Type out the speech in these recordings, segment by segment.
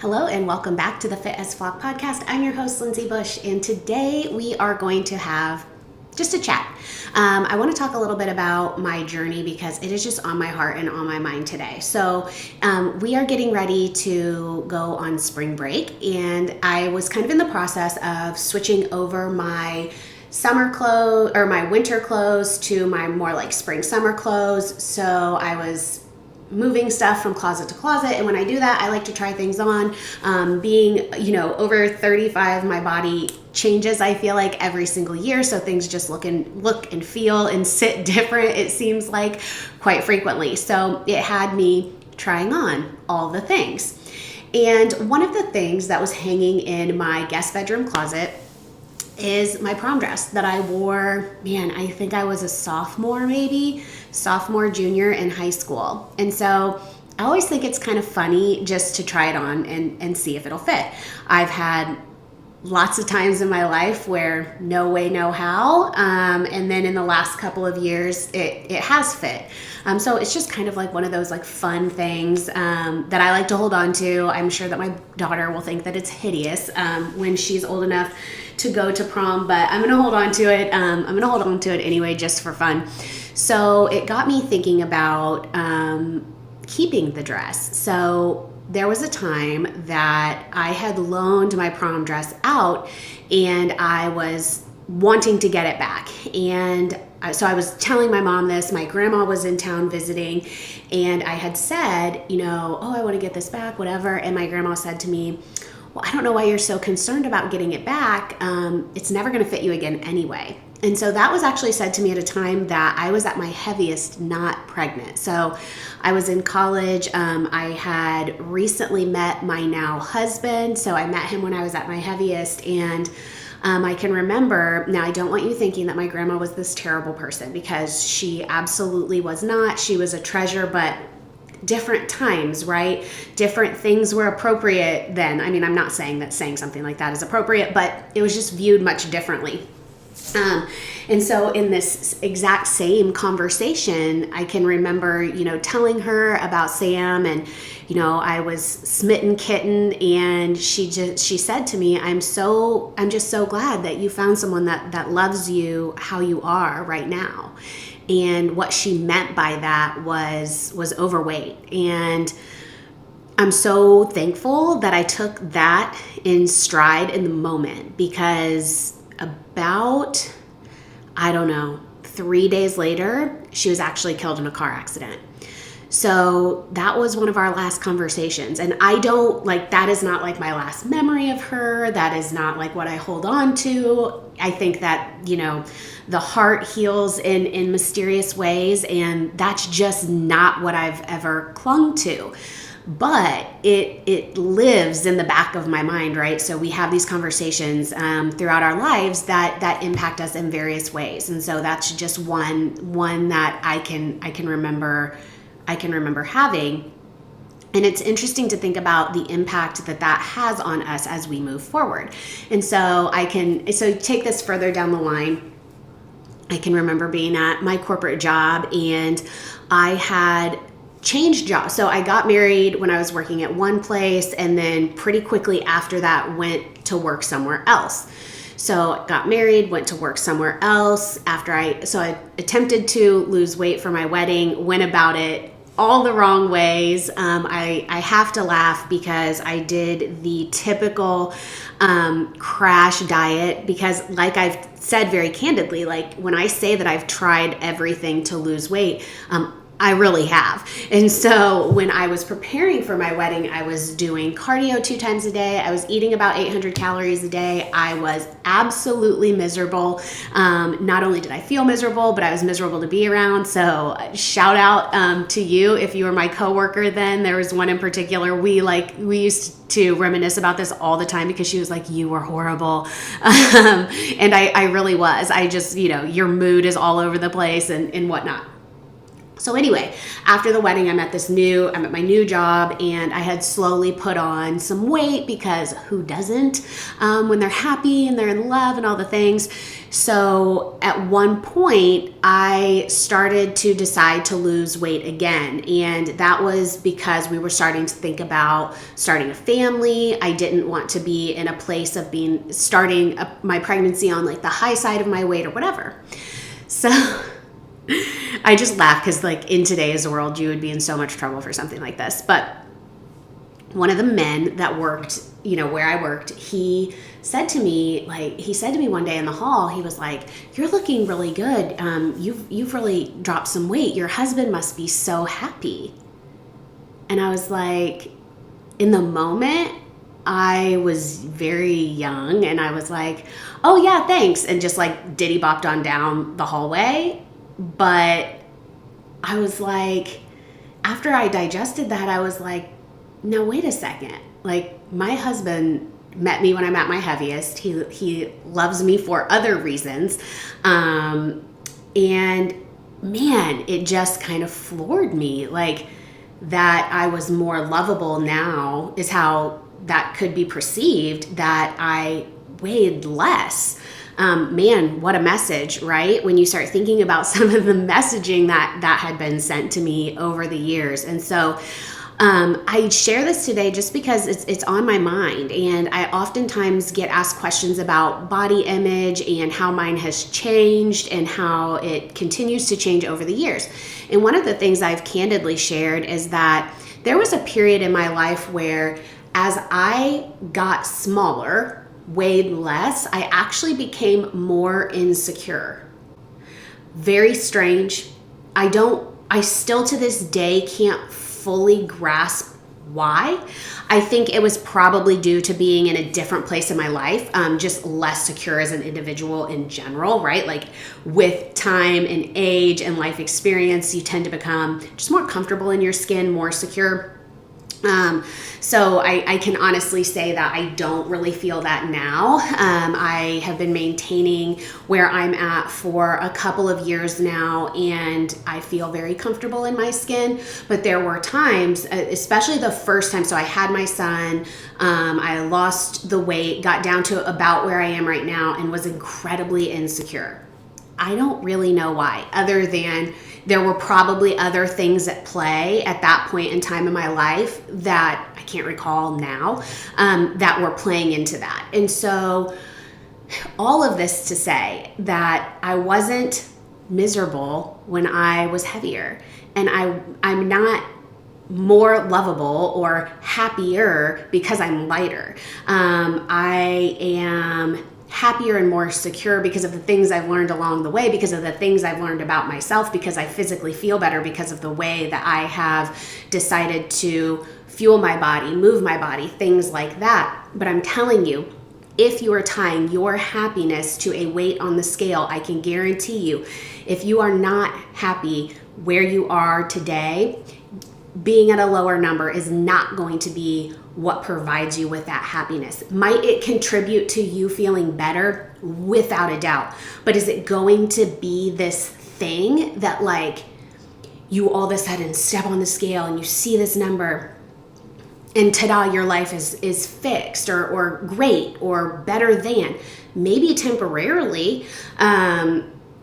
Hello and welcome back to the Fit as Flock podcast. I'm your host, Lindsey Bush, and today we are going to have just a chat. I want to talk a little bit about my journey because it is just on my heart and on my mind today. So we are getting ready to go on spring break, and I was kind of in the process of switching over my summer clothes or my winter clothes to my more like spring summer clothes. So I was moving stuff from closet to closet, and when I do that, I like to try things on. Being over 35, my body changes, I feel like, every single year, so things just look and feel and sit different, it seems like, quite frequently. So it had me trying on all the things, and one of the things that was hanging in my guest bedroom closet is my prom dress that I wore, I think I was a sophomore, junior in high school. And so I always think it's kind of funny just to try it on and see if it'll fit. I've had lots of times in my life where no way, no how. And then in the last couple of years, it has fit. So it's just kind of like one of those like fun things that I like to hold on to. I'm sure that my daughter will think that it's hideous when she's old enough to go to prom, but I'm going to hold on to it. I'm going to hold on to it anyway, just for fun. So it got me thinking about keeping the dress. So there was a time that I had loaned my prom dress out and I was wanting to get it back. And so I was telling my mom this. My grandma was in town visiting, and I had said, I want to get this back, whatever. And my grandma said to me, well, I don't know why you're so concerned about getting it back. It's never going to fit you again anyway. And so that was actually said to me at a time that I was at my heaviest, not pregnant. So I was in college. I had recently met my now husband. So I met him when I was at my heaviest. And I can remember, now I don't want you thinking that my grandma was this terrible person, because she absolutely was not. She was a treasure, but different times, right? Different things were appropriate then. I mean, I'm not saying that saying something like that is appropriate, but it was just viewed much differently. And so in this exact same conversation, I can remember, telling her about Sam, and, I was smitten kitten, and she said to me, I'm just so glad that you found someone that loves you how you are right now. And what she meant by that was overweight. And I'm so thankful that I took that in stride in the moment, because about, 3 days later, she was actually killed in a car accident. So that was one of our last conversations. And that is not like my last memory of her. That is not like what I hold on to. I think that, the heart heals in mysterious ways, and that's just not what I've ever clung to. But it lives in the back of my mind, right? So we have these conversations throughout our lives that impact us in various ways. And so that's just one that I can remember having. And it's interesting to think about the impact that has on us as we move forward. And so take this further down the line. I can remember being at my corporate job, and I had changed jobs. So I got married when I was working at one place, and then pretty quickly after that went to work somewhere else. So got married, went to work somewhere else I attempted to lose weight for my wedding, went about it all the wrong ways. I have to laugh because I did the typical crash diet, because like I've said very candidly, like when I say that I've tried everything to lose weight, I really have. And so when I was preparing for my wedding, I was doing cardio 2 times a day. I was eating about 800 calories a day. I was absolutely miserable. Not only did I feel miserable, but I was miserable to be around. So shout out to you if you were my coworker then. There was one in particular. We used to reminisce about this all the time because she was like, you were horrible. And I really was. I just, your mood is all over the place and whatnot. So anyway, after the wedding, I'm at my new job, and I had slowly put on some weight because who doesn't when they're happy and they're in love and all the things. So at one point, I started to decide to lose weight again. And that was because we were starting to think about starting a family. I didn't want to be in a place of starting my pregnancy on like the high side of my weight or whatever. So I just laugh because like in today's world, you would be in so much trouble for something like this. But one of the men that worked, where I worked, he said to me one day in the hall, he was like, "You're looking really good. You've really dropped some weight. Your husband must be so happy." And I was like, in the moment, I was very young and I was like, "Oh yeah, thanks." And just like diddy bopped on down the hallway. But I was like, after I digested that, I was like, no, wait a second. Like, my husband met me when I'm at my heaviest. He loves me for other reasons. And man, it just kind of floored me. Like, that I was more lovable now is how that could be perceived, that I weighed less. Man, what a message, right? When you start thinking about some of the messaging that had been sent to me over the years. And so I share this today just because it's on my mind, and I oftentimes get asked questions about body image and how mine has changed and how it continues to change over the years. And one of the things I've candidly shared is that there was a period in my life where as I got smaller, weighed less, I actually became more insecure. Very strange. I still to this day can't fully grasp why. I think it was probably due to being in a different place in my life, just less secure as an individual in general, right? Like with time and age and life experience, you tend to become just more comfortable in your skin, more secure. So I can honestly say that I don't really feel that now. I have been maintaining where I'm at for a couple of years now, and I feel very comfortable in my skin. But there were times, especially the first time, so I had my son, I lost the weight, got down to about where I am right now, and was incredibly insecure. I don't really know why, other than there were probably other things at play at that point in time in my life that I can't recall now, that were playing into that. And so all of this to say that I wasn't miserable when I was heavier, and I'm not more lovable or happier because I'm lighter. I am happier and more secure because of the things I've learned along the way, because of the things I've learned about myself, because I physically feel better because of the way that I have decided to fuel my body, move my body, things like that. But I'm telling you, if you are tying your happiness to a weight on the scale, I can guarantee you, if you are not happy where you are today, being at a lower number is not going to be what provides you with that happiness. Might it contribute to you feeling better? Without a doubt. But is it going to be this thing that like you all of a sudden step on the scale and you see this number and ta-da, your life is fixed or great or better than? Maybe temporarily.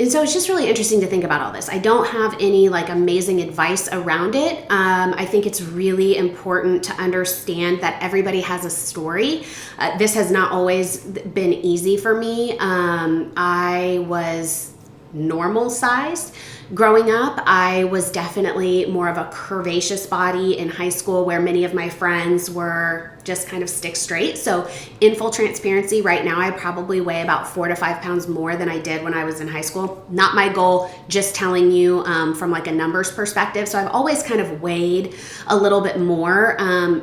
And so it's just really interesting to think about all this. I don't have any like amazing advice around it. I think it's really important to understand that everybody has a story. This has not always been easy for me. I was normal sized. Growing up, I was definitely more of a curvaceous body in high school, where many of my friends were just kind of stick straight. So in full transparency, right now, I probably weigh about 4 to 5 pounds more than I did when I was in high school. Not my goal, just telling you from like a numbers perspective. So I've always kind of weighed a little bit more.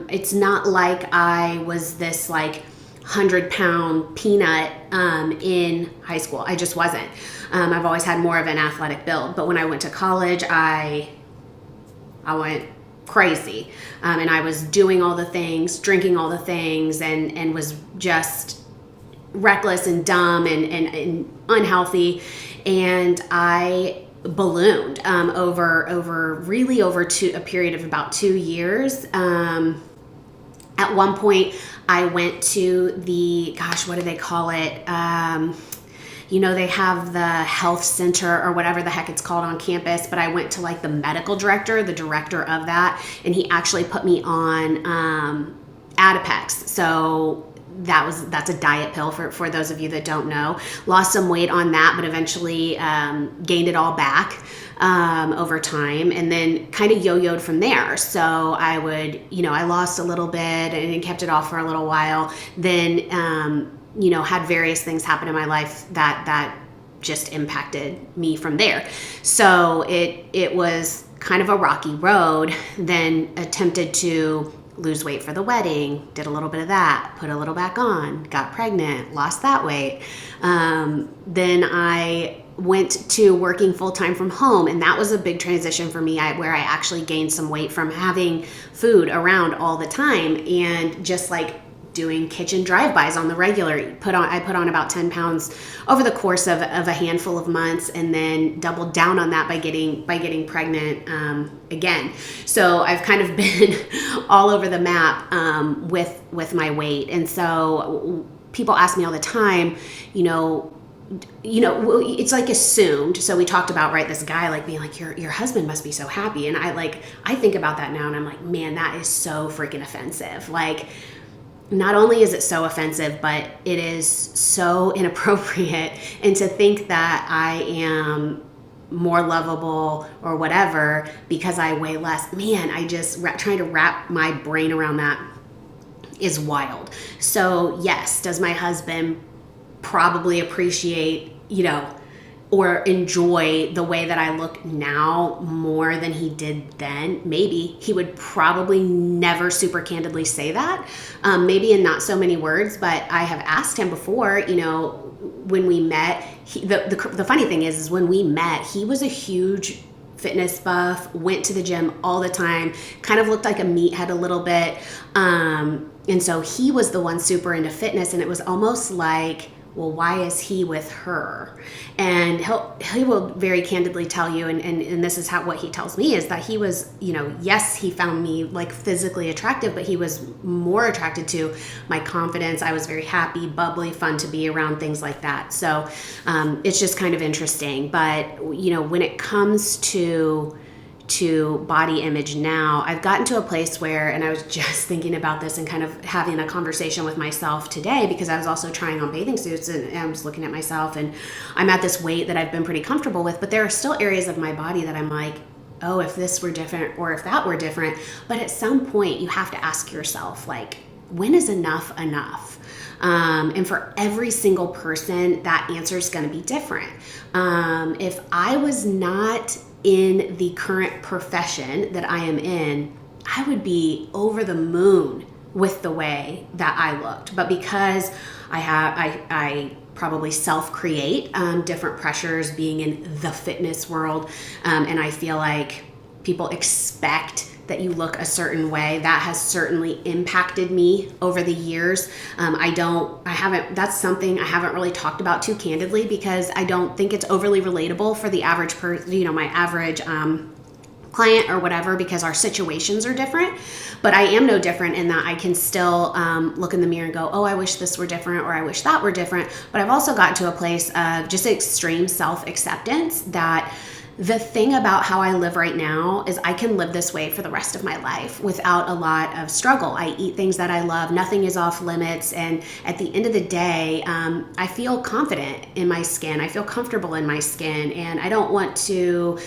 It's not like I was this like 100-pound peanut in high school. I just wasn't. I've always had more of an athletic build. But when I went to college, I went crazy. And I was doing all the things, drinking all the things, and was just reckless and dumb and unhealthy. And I ballooned over a period of about 2 years. At one point, I went to the, what do they call it? They have the health center or whatever the heck it's called on campus, but I went to like the medical director, the director of that, and he actually put me on Adipex. So that's a diet pill for those of you that don't know. Lost some weight on that, but eventually gained it all back over time, and then kind of yo-yoed from there. So I would, I lost a little bit and kept it off for a little while. Then, had various things happen in my life that just impacted me from there. So it was kind of a rocky road. Then attempted to lose weight for the wedding, did a little bit of that, put a little back on, got pregnant, lost that weight. Then I went to working full-time from home, and that was a big transition for me, where I actually gained some weight from having food around all the time and just like doing kitchen drive-bys on the regular. I put on about 10 pounds over the course of a handful of months, and then doubled down on that by getting pregnant again. So I've kind of been all over the map with my weight. And so people ask me all the time, it's like assumed. So we talked about, right, this guy like being like, your husband must be so happy. And I think about that now and I'm like, man, that is so freaking offensive. Like, not only is it so offensive, but it is so inappropriate. And to think that I am more lovable or whatever because I weigh less, man, trying to wrap my brain around that is wild. So yes, does my husband probably appreciate, or enjoy the way that I look now more than he did then? Maybe. He would probably never super candidly say that, maybe in not so many words, but I have asked him before, when we met, the funny thing is when we met, he was a huge fitness buff, went to the gym all the time, kind of looked like a meathead a little bit. And so he was the one super into fitness, and it was almost like, well, why is he with her? And he will very candidly tell you, and this is what he tells me, is that he was, yes, he found me like physically attractive, but he was more attracted to my confidence. I was very happy, bubbly, fun to be around, things like that. So it's just kind of interesting. But, when it comes to body image now, I've gotten to a place where, and I was just thinking about this and kind of having a conversation with myself today, because I was also trying on bathing suits and I was looking at myself, and I'm at this weight that I've been pretty comfortable with, but there are still areas of my body that I'm like, oh, if this were different or if that were different. But at some point you have to ask yourself, like, when is enough enough? And for every single person, that answer is going to be different. If I was not in the current profession that I am in, I would be over the moon with the way that I looked. But because I probably self-create different pressures being in the fitness world, and I feel like people expect that you look a certain way, that has certainly impacted me over the years. That's something I haven't really talked about too candidly, because I don't think it's overly relatable for the average my average client or whatever, because our situations are different. But I am no different in that I can still look in the mirror and go, oh, I wish this were different, or I wish that were different. But I've also gotten to a place of just extreme self-acceptance that the thing about how I live right now is I can live this way for the rest of my life without a lot of struggle. I eat things that I love. Nothing is off limits. And at the end of the day, I feel confident in my skin. I feel comfortable in my skin. And I don't want to,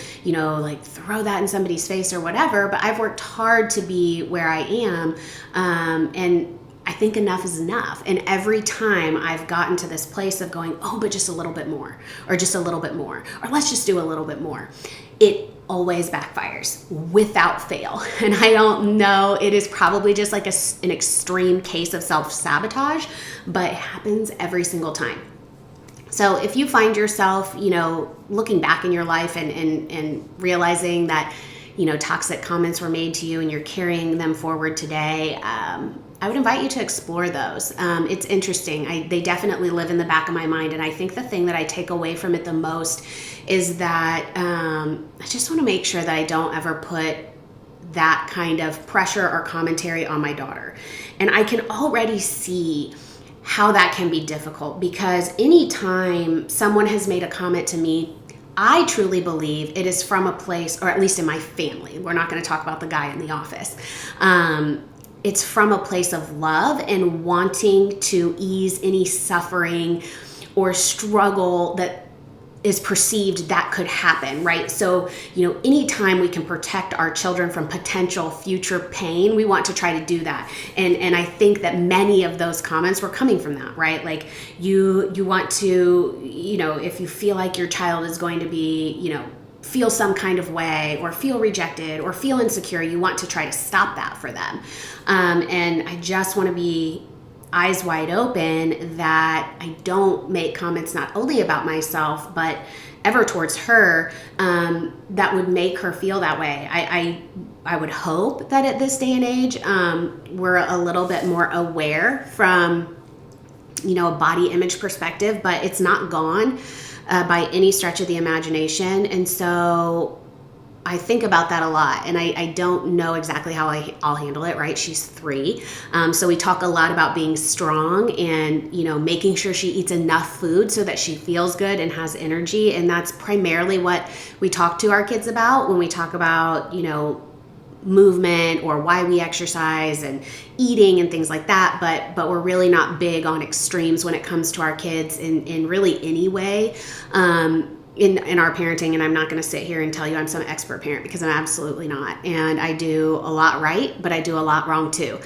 throw that in somebody's face or whatever, but I've worked hard to be where I am. And I think enough is enough. And every time I've gotten to this place of going, oh, but just a little bit more, or just a little bit more, or let's just do a little bit more, it always backfires without fail. And I don't know, it is probably just like an extreme case of self-sabotage, but it happens every single time. So if you find yourself, looking back in your life and realizing that, toxic comments were made to you and you're carrying them forward today, I would invite you to explore those. It's interesting. They definitely live in the back of my mind. And I think the thing that I take away from it the most is that I just want to make sure that I don't ever put that kind of pressure or commentary on my daughter. And I can already see how that can be difficult, because anytime someone has made a comment to me, I truly believe it is from a place, or at least in my family, we're not going to talk about the guy in the office. It's from a place of love and wanting to ease any suffering or struggle that is perceived that could happen, right? So, anytime we can protect our children from potential future pain, we want to try to do that. And I think that many of those comments were coming from that, right? Like you want to, if you feel like your child is going to be, feel some kind of way or feel rejected or feel insecure, you want to try to stop that for them. And I just want to be eyes wide open that I don't make comments not only about myself, but ever towards her, that would make her feel that way. I would hope that at this day and age, we're a little bit more aware from, a body image perspective, but it's not gone by any stretch of the imagination. And so I think about that a lot, and I don't know exactly how I'll handle it, right? She's 3. So we talk a lot about being strong and, making sure she eats enough food so that she feels good and has energy. And that's primarily what we talk to our kids about when we talk about, movement or why we exercise and eating and things like that. But we're really not big on extremes when it comes to our kids in really any way. In our parenting, and I'm not going to sit here and tell you I'm some expert parent, because I'm absolutely not. And I do a lot right, but I do a lot wrong too.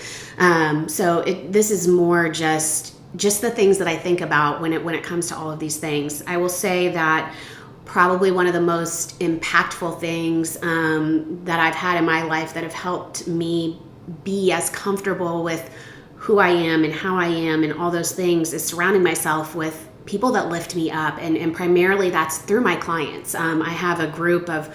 So this is more just the things that I think about when it comes to all of these things. I will say that probably one of the most impactful things that I've had in my life that have helped me be as comfortable with who I am and how I am and all those things is surrounding myself with people that lift me up, and primarily that's through my clients. I have a group of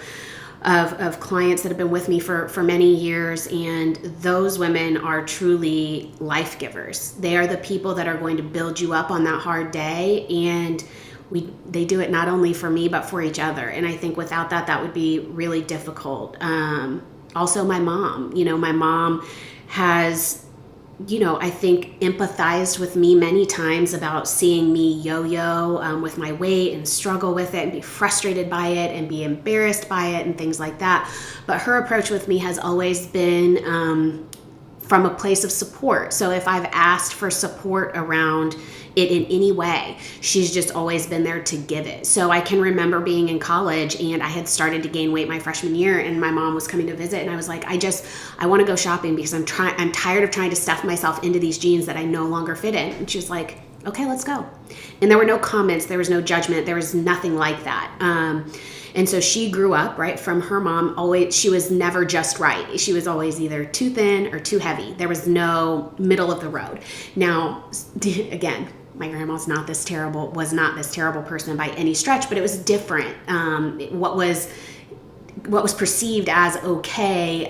clients that have been with me for many years, and those women are truly life givers. They are the people that are going to build you up on that hard day, and they do it not only for me but for each other. And I think without that would be really difficult. Also my mom, my mom has, I think empathized with me many times about seeing me yo-yo with my weight and struggle with it and be frustrated by it and be embarrassed by it and things like that. But her approach with me has always been from a place of support. So if I've asked for support around it in any way, she's just always been there to give it. So I can remember being in college, and I had started to gain weight my freshman year, and my mom was coming to visit, and I was like, I want to go shopping because I'm tired of trying to stuff myself into these jeans that I no longer fit in. And she was like, okay, let's go. And there were no comments, there was no judgment, there was nothing like that. And so she grew up, right, from her mom. Always, she was never just right. She was always either too thin or too heavy. There was no middle of the road. Now, again, my grandma's was not this terrible person by any stretch, but it was different. What was perceived as okay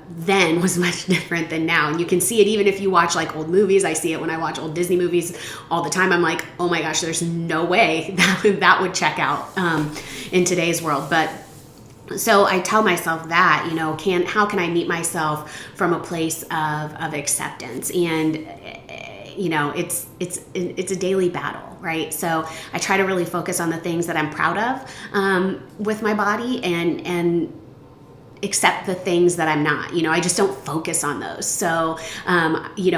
then was much different than now. And you can see it even if you watch like old movies. I see it when I watch old Disney movies all the time. I'm like, oh my gosh, there's no way that would check out in today's world. But so I tell myself that, how can I meet myself from a place of acceptance? And it's a daily battle, right? So I try to really focus on the things that I'm proud of with my body and accept the things that I'm not. I just don't focus on those. So,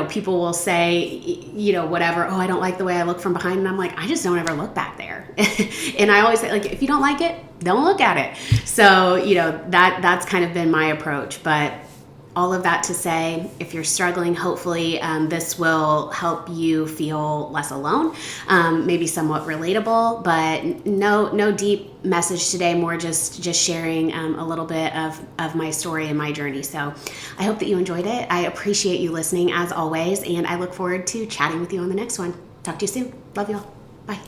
people will say, whatever, oh, I don't like the way I look from behind. And I'm like, I just don't ever look back there. And I always say, like, if you don't like it, don't look at it. So, that's kind of been my approach. But all of that to say, if you're struggling, hopefully this will help you feel less alone, maybe somewhat relatable, but no deep message today, more just sharing a little bit of my story and my journey. So I hope that you enjoyed it. I appreciate you listening as always, and I look forward to chatting with you on the next one. Talk to you soon. Love you all. Bye.